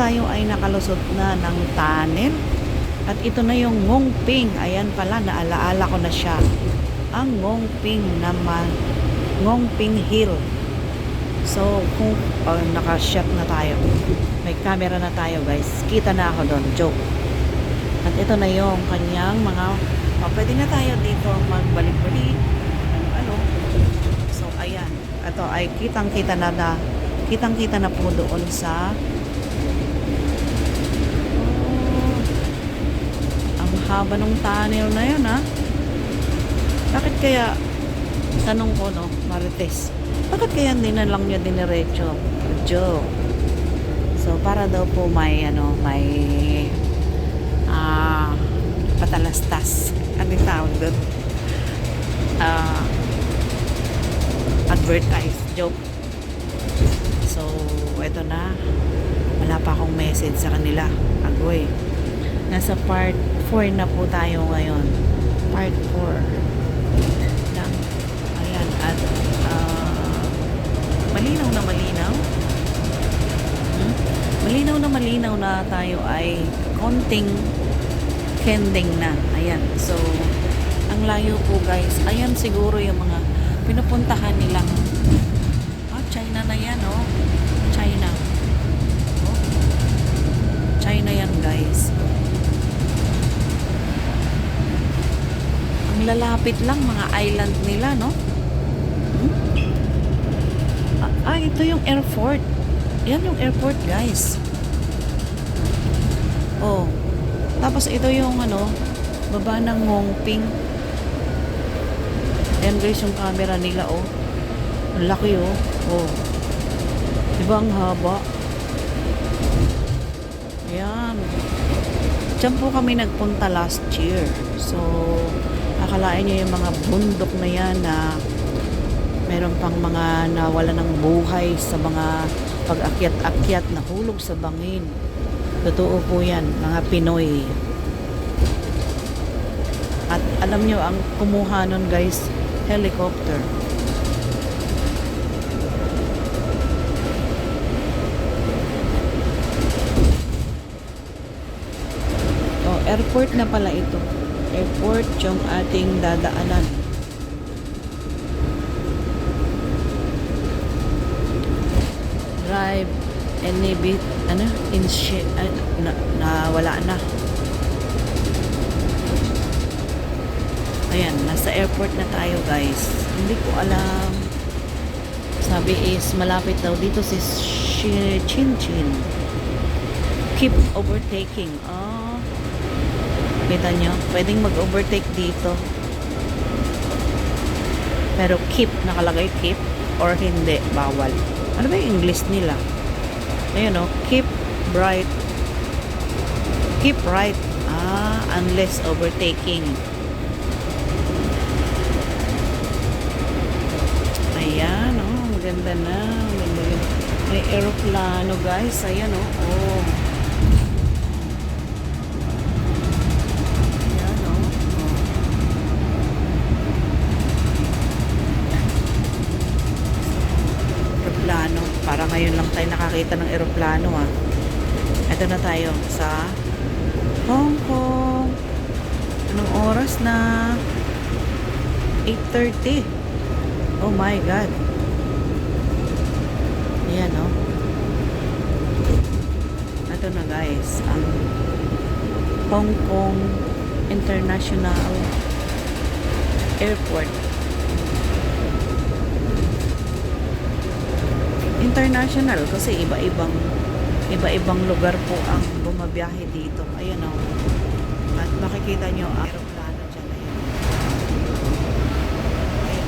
tayo ay nakalusot na ng tunnel. At ito na yung Ngongping. Ayan pala, naalaala ko na siya. Ang Ngongping naman, Ngongping Hill. So, kung naka-shot na tayo, may camera na tayo guys, kita na ako doon, joke. At ito na yung kanyang mga, pwede na tayo dito magbalik-balik, ano. So, ayan, ito ay kitang-kita na po doon sa, ang haba ng tunnel na yun, ha. Bakit kaya, tanong ko, no, Marites, bakit kaya hindi na lang niya diniretso? Joke. So, para daw po may, may patalastas. Ano yung tawag doon? Advertise. Joke. So, eto na. Wala pa akong message sa kanila. Agoy. Nasa part 4 na po tayo ngayon. Part 4. Lang. Ayan. At, malinaw na malinaw. Malinaw na malinaw na tayo ay konting kending na. Ayan. So, ang layo po guys. Ayan siguro yung mga pinupuntahan nilang China na yan, oh. China. Oh. China yan guys. Ang lalapit lang mga island nila, no? Ito yung airport. Yan yung airport, guys. Oh. Tapos ito yung baba ng Ngongping. Ayan guys, yung camera nila, oh. Ang laki, oh. Oh. Diba ang haba? Ayan. Diyan po kami nagpunta last year. So, akalain nyo yung mga bundok na yan na meron pang mga nawala ng buhay sa mga pag-akyat-akyat, nahulog sa bangin. Totoo po yan, mga Pinoy. At alam nyo, ang kumuha nun guys, helicopter. Oh, airport na pala ito. Airport yung ating dadaanan. Drive any bit wala na. Ayan, nasa airport na tayo guys. Hindi ko alam. Sabi is malapit daw dito si Chin Chin. Keep overtaking. Oh. Kita nyo, pwedeng mag-overtake dito. Pero keep, nakalagay keep or hindi, bawal. Ano ba yung English nila? Ayun, oh, keep right. Keep right. Unless overtaking. Ayan, oh, maganda na. May aeroplano, guys. Ayan, oh. Oh. Ayan, oh. Oh. Aeroplano. Para ngayon lang tayo nakakita ng aeroplano, ah. Ito na tayo sa Hong Kong. Anong oras na? 8:30. Oh my God. Ayan, oh. Ito na guys, ang Hong Kong International Airport. International kasi iba-ibang lugar po ang bumabiyahe dito. Ayan, oh. At makikita nyo ang aeroplano dyan. Ayan.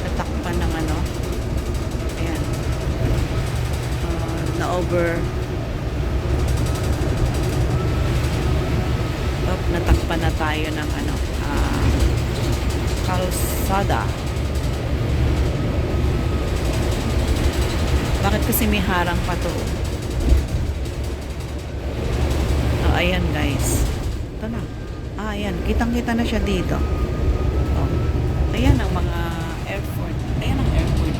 Natakpan ng ayan. Na-over. Natakpan na tayo ng kalsada. Bakit kasi may harang pa to? Oh, ayan guys. Ito na. Ayan. Kitang-kita na siya dito. Oh. Ayan ang mga airport. Ayan ang airport.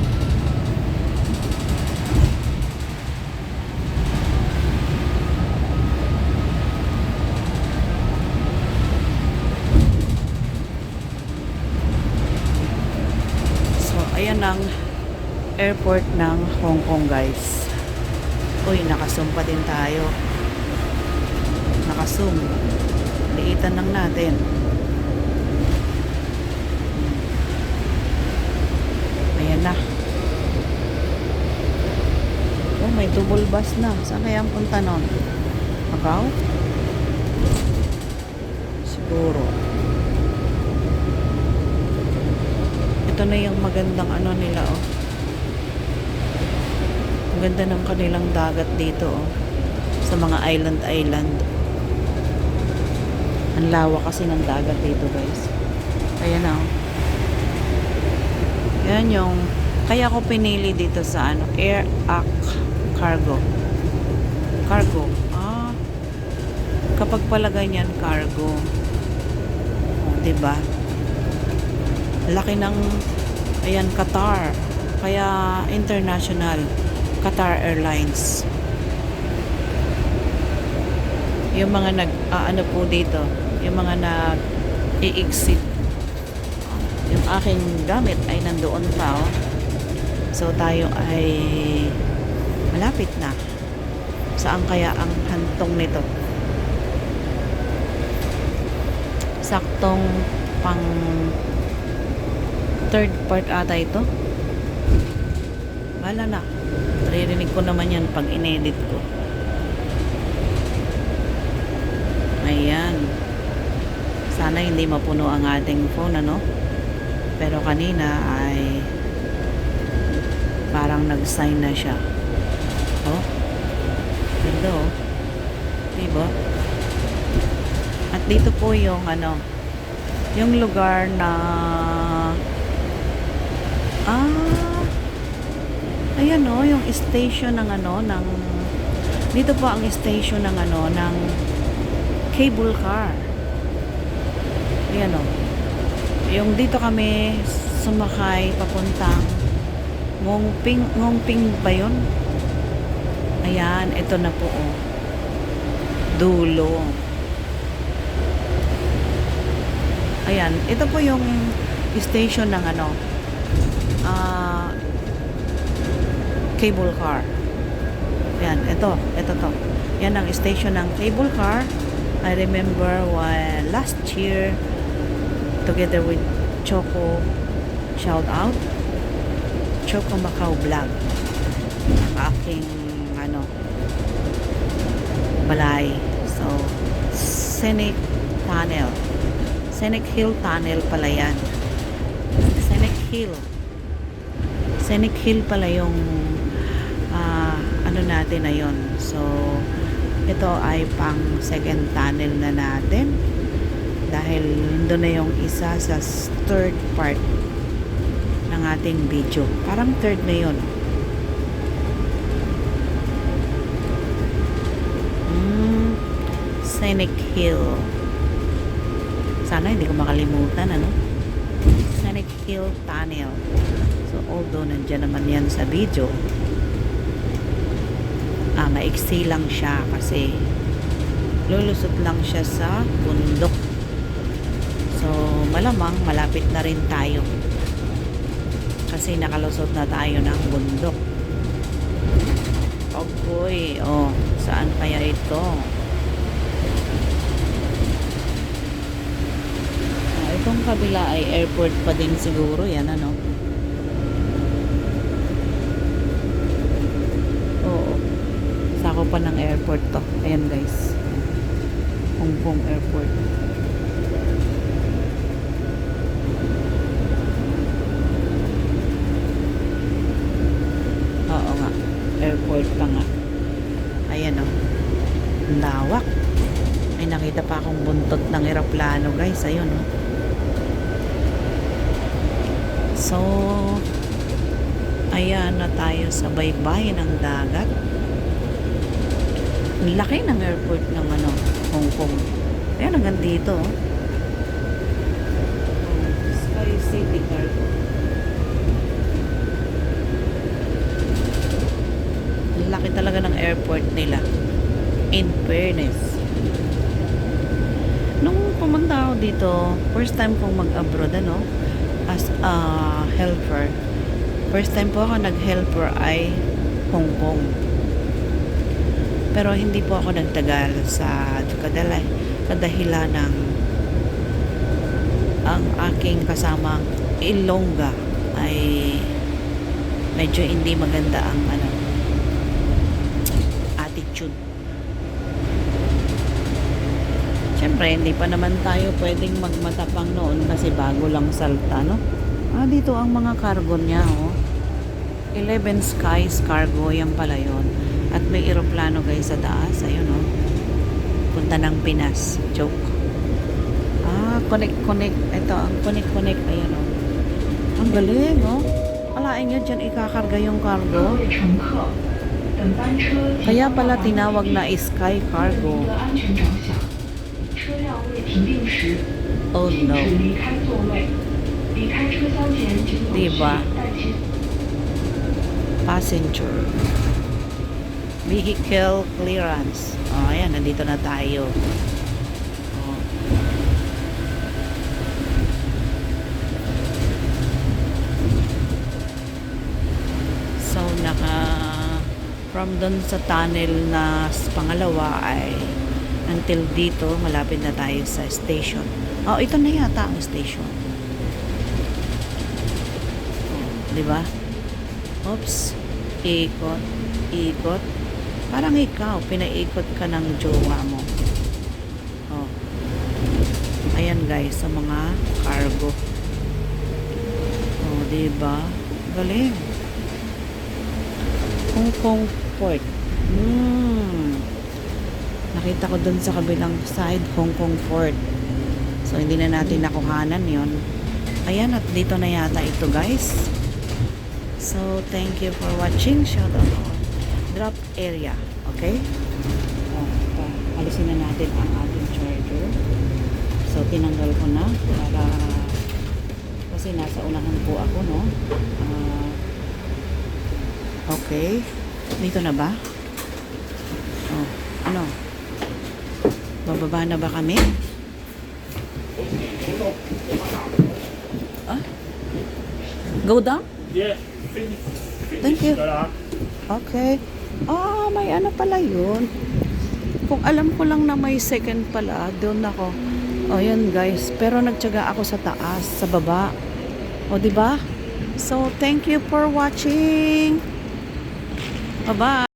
airport ng Hong Kong, guys. Uy, nakasum pa din tayo. Nakasum. Liitan lang natin. Ayan na. Oh, may double bus na. Saan kaya ang punta nun? Macau? Siguro. Ito na yung magandang ano nila, oh. Ang ganda ng kanilang dagat dito, oh. Sa mga island. Ang lawak kasi ng dagat dito, guys. Ayan na, oh. Yan yung kaya ko pinili dito sa ano, Air Ac Cargo. Kapag pala ganyan cargo. Oh, 'di ba? Laki ng ayan, Qatar. Kaya international Qatar Airlines. Yung mga ano po dito, yung mga nag-i-exit. Yung aking gamit ay nandoon pa, oh. So tayo ay malapit na. Saan kaya ang hantong nito? Saktong pang third part ata ito. Wala na. Naririnig ko naman yan pag inedit ko. Ayan. Sana hindi mapuno ang ating phone, ano? Pero kanina ay parang nag-sign na siya. Oh. Ganda, oh. Diba? At dito po yung ano, yung lugar na ayan, oh, yung station ng ano, ng dito po ang station ng ano, ng cable car. Ayan, oh. Yung dito kami sumakay papuntang Ngongping ba yun? Ayan, ito na po, oh. Dulo. Ayan, ito po yung station ng ano, cable car. Ayan, ito to. Yan ang station ng cable car. I remember last year, together with Choco, shout out, Choco Macau Vlog, ang aking ano, balay. So, Scenic Hill Tunnel pala yan. Scenic Hill pala yung ano natin na yun. So, ito ay pang second tunnel na natin. Dahil doon na yung isa sa third part ng ating video. Parang third na yun. Scenic Hill. Sana hindi ko makalimutan, ano? Scenic Hill Tunnel. So, although nandyan naman yan sa video, maiksi lang siya kasi lulusot lang siya sa bundok. So, malamang malapit na rin tayo kasi nakalusot na tayo ng bundok. Okay, oh, saan kaya ito? Itong kabila ay airport pa din siguro yan, ano? Oo. Sako pa ng airport to. Ayan, guys. Hong Kong Airport. Oo nga. Airport pa nga. Ayan, oh. Lawak. Ay, nakita pa akong buntot ng eroplano, guys. Ayun, oh. So, ayan na tayo sa baybay ng dagat. Ang laki ng airport ng ano, Hong Kong. Ayan, hanggang dito. Sky City Cargo. Ang laki talaga ng airport nila. In fairness. Nung pumunta ako dito, first time kong mag-abroad, ano, as a helper. First time po ako nag-helper ay Hong Kong. Pero hindi po ako nagtagal sa kadahilan ng ang aking kasamang Ilongga ay medyo hindi maganda ang attitude. Siyempre, hindi pa naman tayo pwedeng magmatapang noon kasi bago lang salta, no? Dito ang mga cargo niya, oh. 11 Skies Cargo, yan pala yun. At may eroplano guys sa taas, ayun, oh. Punta ng Pinas. Joke. Connect. Ito, ang connect, ayun, oh. Ang galing, oh. Alain nyo dyan ikakarga yung cargo. Kaya pala tinawag na Sky Cargo. Oh no. Diba? Passenger vehicle clearance. Ayan, nandito na tayo. So, from doon sa tunnel na pangalawa ay until dito, malapit na tayo sa station. Ito na yata ang station. Diba? Oops. Ikot. Parang ikaw, pinaikot ka ng jowa mo. Ayan guys, sa mga cargo. Diba? Galing. Hong Kong Port. Nakita ko dun sa kabilang side, Hong Kong Fort. So, hindi na natin nakuhanan yon. Ayan, at dito na yata ito guys. So, thank you for watching. Shout out on drop area. Okay? Alisin na natin ang ating charger. So, tinanggal ko na para kasi nasa unahan po ako, no? Okay. Dito na ba? Ano? Bababa na ba kami? Go down? Yeah. Thank you. Okay. May ano pala yun. Kung alam ko lang na may second pala, doon ako. Yun guys. Pero nagtiyaga ako sa taas, sa baba. Diba? So, thank you for watching. Bye-bye.